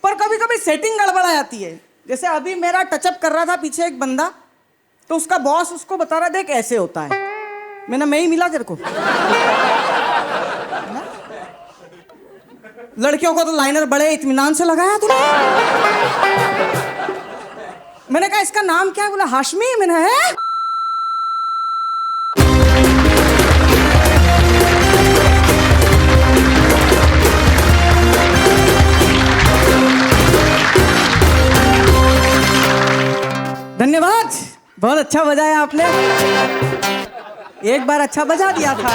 पर कभी कभी सेटिंग गड़बड़ा जाती है। जैसे अभी मेरा टचअप कर रहा था पीछे एक बंदा, तो उसका बॉस उसको बता रहा देख ऐसे होता है। मैं ही मिला तेरे को। लड़कियों को तो लाइनर बड़े इत्मीनान से लगाया तूने। मैंने कहा इसका नाम क्या है? बोला हाशमी। मैंने है धन्यवाद, बहुत अच्छा बजाया आपने। एक बार अच्छा बजा दिया था।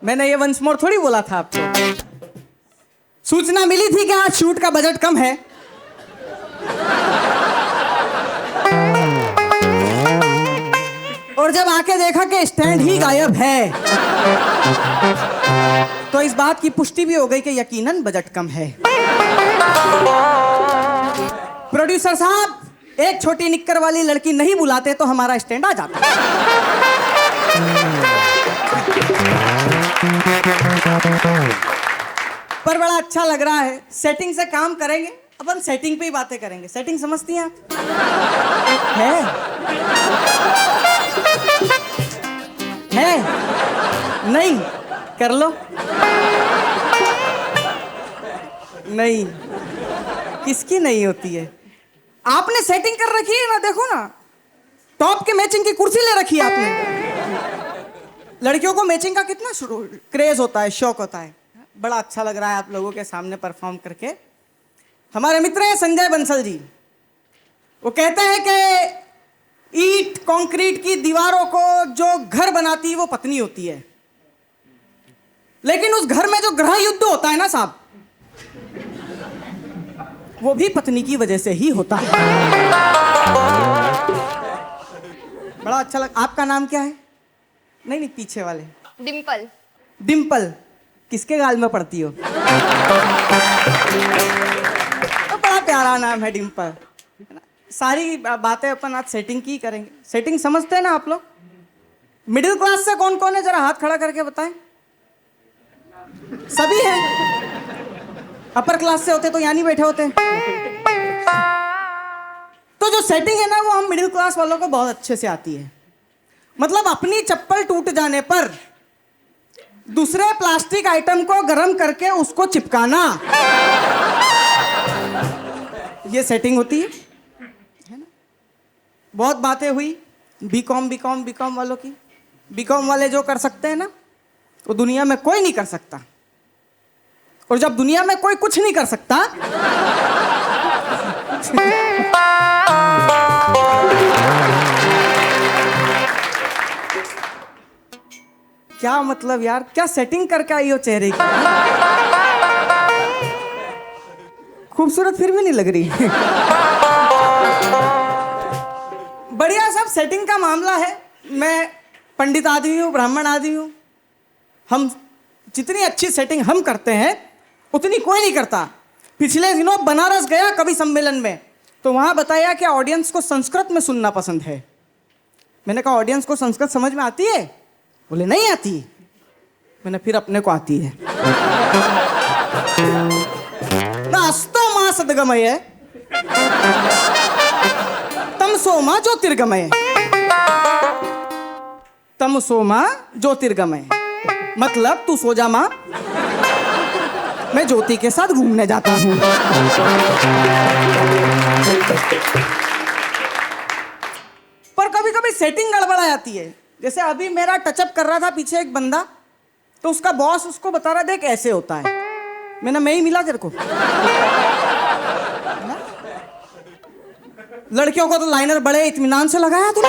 मैंने ये वंस मोर थोड़ी बोला था आपको। सूचना मिली थी कि आज शूट का बजट कम है। और जब आके देखा कि स्टैंड ही गायब है, तो इस बात की पुष्टि भी हो गई कि यकीनन बजट कम है। प्रोड्यूसर साहब, एक छोटी निक्कर वाली लड़की नहीं बुलाते तो हमारा स्टैंड आ जाता। पर बड़ा अच्छा लग रहा है। सेटिंग से काम करेंगे, अपन सेटिंग पे ही बातें करेंगे। सेटिंग समझती हैं आप? है नहीं? कर लो। नहीं, किसकी नहीं होती है? आपने सेटिंग कर रखी है ना, देखो ना, टॉप के मैचिंग की कुर्सी ले रखी है आपने। लड़कियों को मैचिंग का कितना क्रेज होता है, शौक होता है। बड़ा अच्छा लग रहा है आप लोगों के सामने परफॉर्म करके। हमारे मित्र हैं संजय बंसल जी। वो कहते हैं कि ईंट कंक्रीट की दीवारों को जो घर बनाती है वो पत्नी होती है, लेकिन उस घर में जो गृह युद्ध होता है ना साहब, वो भी पत्नी की वजह से ही होता है। बड़ा अच्छा लग। आपका नाम क्या है? नहीं, पीछे वाले। डिम्पल। डिम्पल किसके गाल में पड़ती हो? तो बड़ा प्यारा नाम है डिम्पल। सारी बातें अपन आज सेटिंग की करेंगे। सेटिंग समझते हैं ना आप लोग? मिडिल क्लास से कौन कौन है, जरा हाथ खड़ा करके बताएं। सभी हैं। अपर क्लास से होते तो यहाँ नहीं बैठे होते। तो जो सेटिंग है ना, वो हम मिडिल क्लास वालों को बहुत अच्छे से आती है। मतलब अपनी चप्पल टूट जाने पर दूसरे प्लास्टिक आइटम को गर्म करके उसको चिपकाना, ये सेटिंग होती है ना? बहुत बातें हुई बीकॉम वालों की। बीकॉम वाले जो कर सकते हैं ना, वो दुनिया में कोई नहीं कर सकता। और जब दुनिया में कोई कुछ नहीं कर सकता, क्या मतलब यार, क्या सेटिंग करके आई हो चेहरे की? खूबसूरत फिर भी नहीं लग रही। बढ़िया सब सेटिंग का मामला है। मैं पंडित आदमी हूँ, ब्राह्मण आदमी हूँ। हम जितनी अच्छी सेटिंग हम करते हैं उतनी कोई नहीं करता। पिछले दिनों बनारस गया कवि सम्मेलन में, तो वहां बताया कि ऑडियंस को संस्कृत में सुनना पसंद है। मैंने कहा ऑडियंस को संस्कृत समझ में आती है? बोले नहीं आती। मैंने फिर अपने को आती है ना। अस्तो मां सदगमय तमसो मां ज्योतिर्गमय, तमसो मां ज्योतिर्गमय। मतलब तू सो जा मां, मैं ज्योति के साथ घूमने जाता हूं। पर कभी कभी सेटिंग गड़बड़ा जाती है। जैसे अभी मेरा टचअप कर रहा था पीछे एक बंदा, तो उसका बॉस उसको बता रहा देख ऐसे होता है। मैं ही मिला तेरे को। लड़कियों को तो लाइनर बड़े इत्मीनान से लगाया तूने।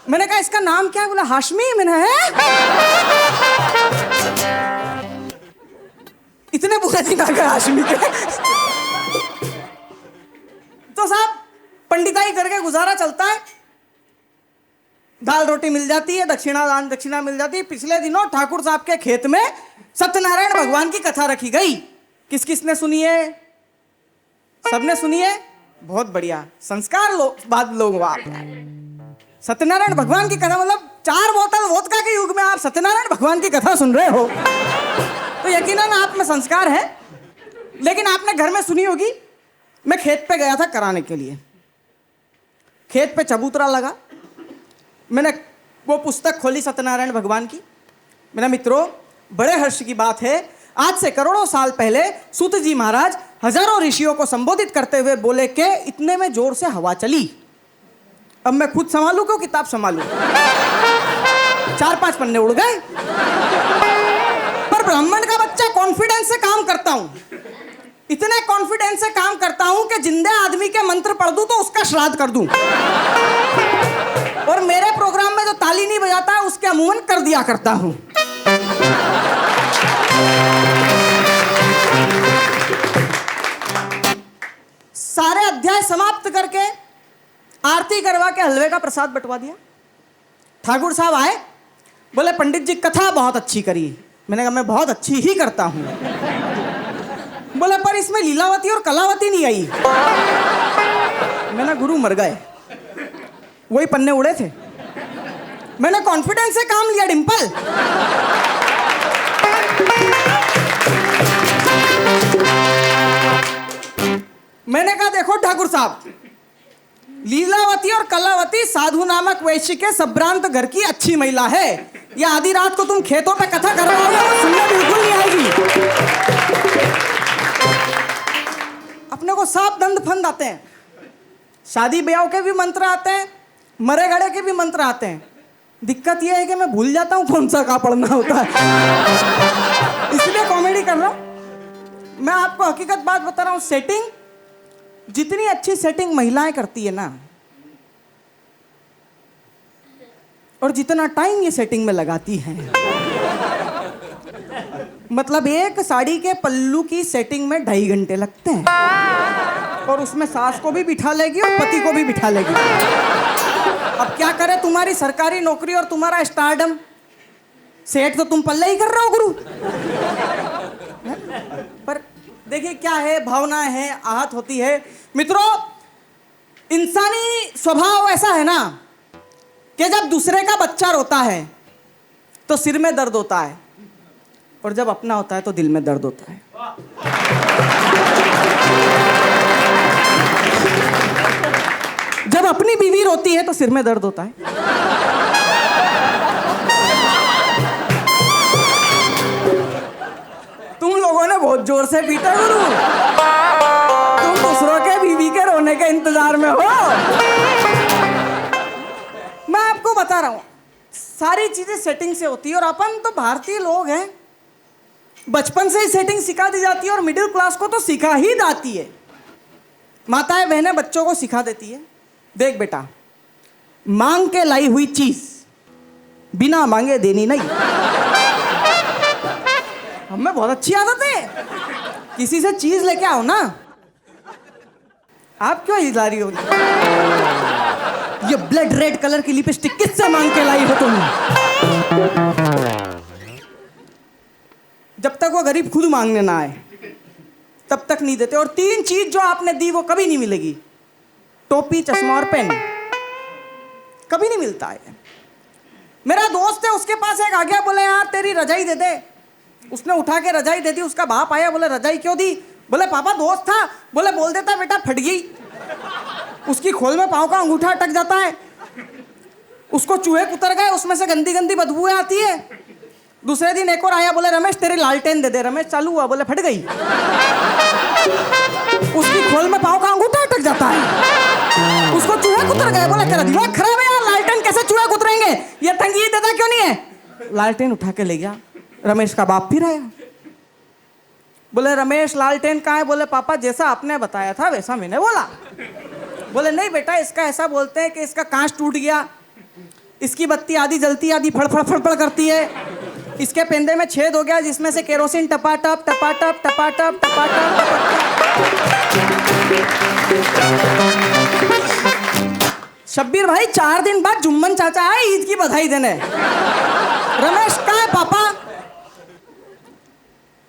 मैंने कहा इसका नाम क्या है? बोला हाशमी। मैंने है इतने बुरे दिन आ गए हाशमी के। तो साहब पंडिताई करके गुजारा चलता है। दाल रोटी मिल जाती है, दक्षिणा दान दक्षिणा मिल जाती है। पिछले दिनों ठाकुर साहब के खेत में सत्यनारायण भगवान की कथा रखी गई। किस किस ने सुनी है? सबने सुनी है? बहुत बढ़िया, संस्कार बाद लोग आप। सत्यनारायण भगवान की कथा, मतलब 4 बोतल वोदका के युग में आप सत्यनारायण भगवान की कथा सुन रहे हो। तो यकीनन आप में संस्कार है। लेकिन आपने घर में सुनी होगी, मैं खेत पे गया था कराने के लिए। खेत पे चबूतरा लगा, मैंने वो पुस्तक खोली सत्यनारायण भगवान की। मेरा मित्रों, बड़े हर्ष की बात है, आज से करोड़ों साल पहले सूत जी महाराज हजारों ऋषियों को संबोधित करते हुए बोले कि इतने में जोर से हवा चली। अब मैं खुद संभालू क्यों किताब संभालू? 4-5 पन्ने उड़ गए। पर ब्राह्मण का बच्चा कॉन्फिडेंस से काम करता हूं, इतने कॉन्फिडेंस से काम करता हूं कि जिंदे आदमी के मंत्र पढ़ दूं तो उसका श्राद्ध कर दूं। और मेरे प्रोग्राम में जो ताली नहीं बजाता है उसके अमूमन कर दिया करता हूं। सारे अध्याय समाप्त करके आरती करवा के हलवे का प्रसाद बंटवा दिया। ठाकुर साहब आए, बोले पंडित जी कथा बहुत अच्छी करी। मैंने कहा मैं बहुत अच्छी ही करता हूं। बोले पर इसमें लीलावती और कलावती नहीं आई। मैंने गुरु मर गए, वही पन्ने उड़े थे। मैंने कॉन्फिडेंस से काम लिया डिंपल। मैंने कहा देखो ठाकुर साहब, लीलावती और कलावती साधु नामक वैश्य के संभ्रांत घर की अच्छी महिला है। ये आधी रात को तुम खेतों पे कथा कर रहे हो, सुनने बिल्कुल नहीं आएगी। अपने को साफ दंड फंद आते हैं, शादी ब्याह के भी मंत्र आते हैं, मरे गड़े के भी मंत्र आते हैं। दिक्कत यह है कि मैं भूल जाता हूं कौन सा का पढ़ना होता है, इसलिए कॉमेडी कर रहा हूं। मैं आपको हकीकत बात बता रहा हूं, सेटिंग जितनी अच्छी सेटिंग महिलाएं करती है ना, और जितना टाइम ये सेटिंग में लगाती हैं, मतलब एक साड़ी के पल्लू की सेटिंग में 2.5 घंटे लगते हैं, और उसमें सास को भी बिठा लेगी और पति को भी बिठा लेगी। अब क्या करे, तुम्हारी सरकारी नौकरी और तुम्हारा स्टारडम, सेट तो तुम पल्ले ही कर रहे हो गुरु। पर देखिए क्या है, भावना है, आहत होती है। मित्रों, इंसानी स्वभाव ऐसा है ना कि जब दूसरे का बच्चा रोता है तो सिर में दर्द होता है, और जब अपना होता है तो दिल में दर्द होता है। जब अपनी बीवी रोती है तो सिर में दर्द होता है, तुम लोगों ने बहुत जोर से पीटा गुरु, तुम दूसरों के बीवी के रोने के इंतजार में हो। मैं आपको बता रहा हूं, सारी चीजें सेटिंग से होती है, और अपन तो भारतीय लोग हैं, बचपन से ही सेटिंग सिखा दी जाती है, और मिडिल क्लास को तो सिखा ही जाती है। माताएं बहनें बच्चों को सिखा देती है, देख बेटा, मांग के लाई हुई चीज बिना मांगे देनी नहीं। हमें बहुत अच्छी आदत है, किसी से चीज लेके आओ ना। आप क्यों हिला रही हो? ये ब्लड रेड कलर की लिपस्टिक किससे मांग के लाई हो तुम? जब तक वो गरीब खुद मांगने ना आए तब तक नहीं देते। और 3 चीज जो आपने दी वो कभी नहीं मिलेगी, टोपी, चश्मा और पेन, कभी नहीं मिलता है। मेरा दोस्त है, उसके पास एक आ गया, बोले यार तेरी रजाई दे दे। उसने उठा के रजाई दे दी। उसका बाप आया, बोले रजाई क्यों दी? बोले पापा दोस्त था, बोले बोल देता बेटा फट गई। उसकी खोल में पाँव का अंगूठा अटक जाता है, उसको चूहे कुतर गए, उसमें से गंदी गंदी बदबू आती है। दूसरे दिन एक और आया, बोले रमेश तेरी लालटेन दे दे। रमेश चालू हुआ, बोले फट गई। उसकी खोल में पाँव का अंगूठा अटक जाता है, उसको चूहे कुतर गए। बोले तेरा दिमाग खराब है यार, लालटेन कैसे चूहे कुतरेंगे? ये तंगी देता क्यों नहीं है? लालटेन उठा के ले गया। रमेश का बाप फिर आया, बोले रमेश लालटेन कहाँ है? बोले पापा जैसा आपने बताया था वैसा मैंने बोला। बोले नहीं बेटा, इसका ऐसा बोलते हैं कि इसका कांच टूट गया, इसकी बत्ती आधी जलती आधी फड़फड़ फड़फड़ करती है, इसके पेंदे में छेद हो गया जिसमें से केरोसिन टपाटप टपाटप टपाटप टपाटप। शब्बीर भाई 4 दिन बाद जुम्मन चाचा आए ईद की बधाई देने। रमेश कहाँ है पापा?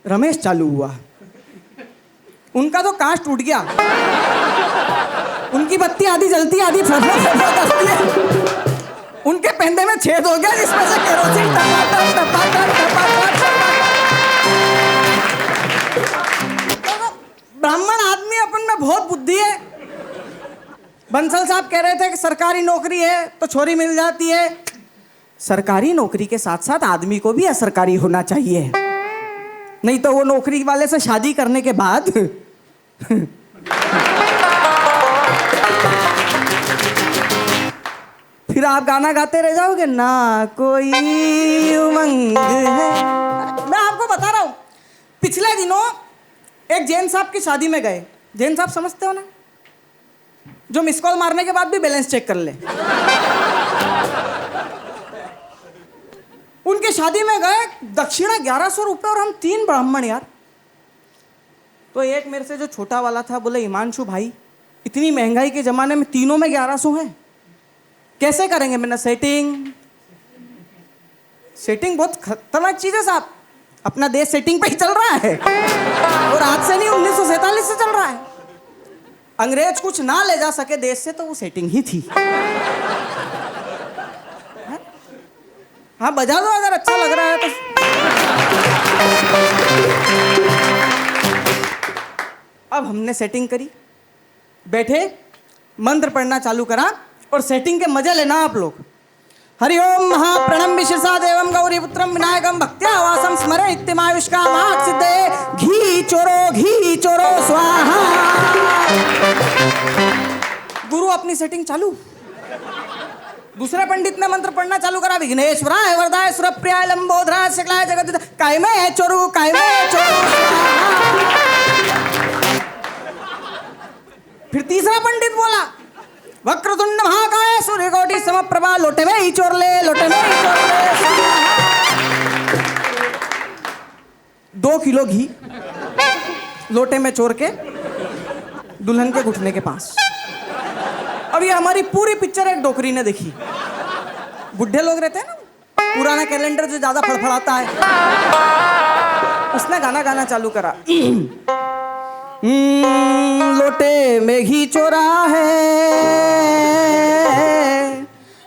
रमेश चालू हुआ, उनका तो कांच टूट गया, उनकी बत्ती आधी जलती आधी फड़फड़ है, उनके पेंदे में छेद हो गया जिसमें से केरोसिन टपाटप टपाटप टपाटप। बहुत बुद्धि है। बंसल साहब कह रहे थे कि सरकारी नौकरी है तो छोरी मिल जाती है। सरकारी नौकरी के साथ साथ आदमी को भी असरकारी होना चाहिए, नहीं तो वो नौकरी वाले से शादी करने के बाद फिर आप गाना गाते रह जाओगे ना कोई उमंग है। मैं आपको बता रहा हूं, पिछले दिनों एक जैन साहब की शादी में गए। जैन साहब समझते हो ना, जो मिस कॉल मारने के बाद भी बैलेंस चेक कर ले। उनकी शादी में गए, दक्षिणा 1100 रुपए और हम 3 ब्राह्मण यार। तो एक मेरे से जो छोटा वाला था बोले, हिमांशु भाई इतनी महंगाई के जमाने में तीनों में 1100 है, कैसे करेंगे? मैंने सेटिंग बहुत खतरनाक चीज है साहब। अपना देश सेटिंग पे ही चल रहा है और आज से नहीं 1947 से चल रहा है। अंग्रेज कुछ ना ले जा सके देश से तो वो सेटिंग ही थी। हाँ बजा दो अगर अच्छा लग रहा है तो। अब हमने सेटिंग करी, बैठे मंत्र पढ़ना चालू करा और सेटिंग के मजे लेना आप लोग। हरिओम महाप्रणम विशिषा देवम गौरी पुत्रम विनायकम भक्त्या वासम स्मरे इत्तिमायुष्कामात् सिद्धे घी चोरो स्वाहा। गुरु अपनी सेटिंग चालू, दूसरे पंडित ने मंत्र पढ़ना चालू करा। विघ्नेश्वराय वरदाय सुरप्रियाय लंबोदराय सकलाय जगत काय में चोरू फिर तीसरा पंडित बोला, वक्रतुंड महाकाय सूर्यकोटि समप्रभा लोटे में ही चोर ले, लोटे में ही चोर ले। 2 किलो घी लोटे में चोर के दुल्हन के घुटने के पास। अब ये हमारी पूरी पिक्चर एक डोकरी ने देखी। बुढ़े लोग रहते हैं ना, पुराना कैलेंडर जो ज्यादा फड़फड़ाता है, उसने गाना गाना चालू करा। लोटे में घी चोरा है,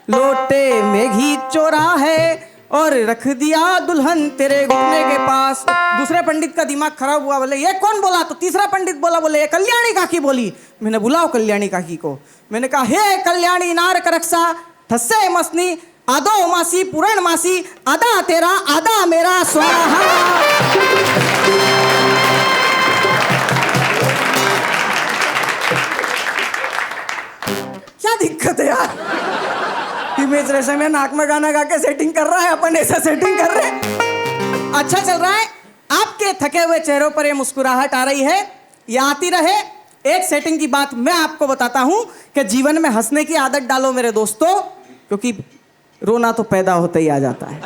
लोटे में घी चोरा है और रख दिया दुल्हन तेरे घुटने के पास। दूसरे पंडित का दिमाग खराब हुआ, बोले ये कौन बोला? तो तीसरा पंडित बोला, बोले ये कल्याणी काकी बोली। मैंने बुलाओ कल्याणी काकी को। मैंने कहा, हे कल्याणी नारक रक्षा थस्से मसनी आदो मासी पूरण मासी आधा तेरा आधा मेरा स्वाहा। क्या दिक्कत है यार? इमेज रेशम में नाक में गाना गा के सेटिंग कर रहा है, अपन ऐसा सेटिंग कर रहे हैं। अच्छा चल रहा है, आपके थके हुए चेहरों पर ये मुस्कुराहट आ रही है, ये आती रहे। एक सेटिंग की बात मैं आपको बताता हूं कि जीवन में हंसने की आदत डालो मेरे दोस्तों, क्योंकि रोना तो पैदा होते ही आ जाता है।